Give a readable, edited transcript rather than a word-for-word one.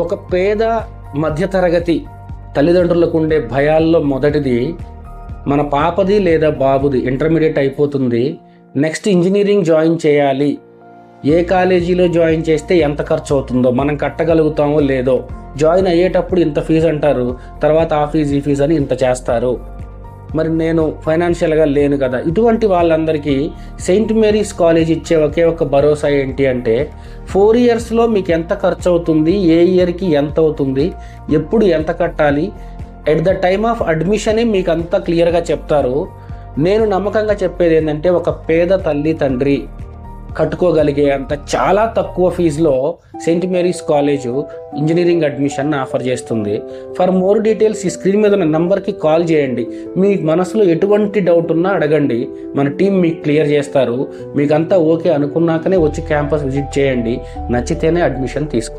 ఒక పేద మధ్యతరగతి తల్లిదండ్రులకు ఉండే భయాల్లో మొదటిది, మన పాపది లేదా బాబుది ఇంటర్మీడియట్ అయిపోతుంది, నెక్స్ట్ ఇంజనీరింగ్ జాయిన్ చేయాలి, ఏ కాలేజీలో జాయిన్ చేస్తే ఎంత ఖర్చు అవుతుందో, మనం కట్టగలుగుతామో లేదో, జాయిన్ అయ్యేటప్పుడు ఇంత ఫీజు అంటారు, తర్వాత ఆ ఫీజు ఈ ఫీజు అని ఇంత చేస్తారు, మరి నేను ఫైనాన్షియల్గా లేను కదా. ఇటువంటి వాళ్ళందరికీ సెయింట్ మేరీస్ కాలేజ్ ఇచ్చే ఒకే ఒక భరోసా ఏంటి అంటే, 4 ఇయర్స్లో మీకు ఎంత ఖర్చు అవుతుంది, ఏ ఇయర్కి ఎంత అవుతుంది, ఎప్పుడు ఎంత కట్టాలి, ఎట్ ద టైమ్ ఆఫ్ అడ్మిషనే మీకు అంతా క్లియర్గా చెప్తారు. నేను నమ్మకంగా చెప్పేది ఏంటంటే, ఒక పేద తల్లి తండ్రి కట్టుకోగలిగే అంత చాలా తక్కువ ఫీజులో Saint Mary's college engineering admission offer చేస్తుంది. ఫర్ మోర్ డీటెయిల్స్ ఈ స్క్రీన్ మీద ఉన్న నెంబర్కి కాల్ చేయండి. మీ మనసులో ఎటువంటి డౌట్ ఉన్నా అడగండి, మన టీం మీకు క్లియర్ చేస్తారు. మీకు అంతా ఓకే అనుకున్నాకనే వచ్చి క్యాంపస్ విజిట్ చేయండి, నచ్చితేనే అడ్మిషన్ తీసుకోండి.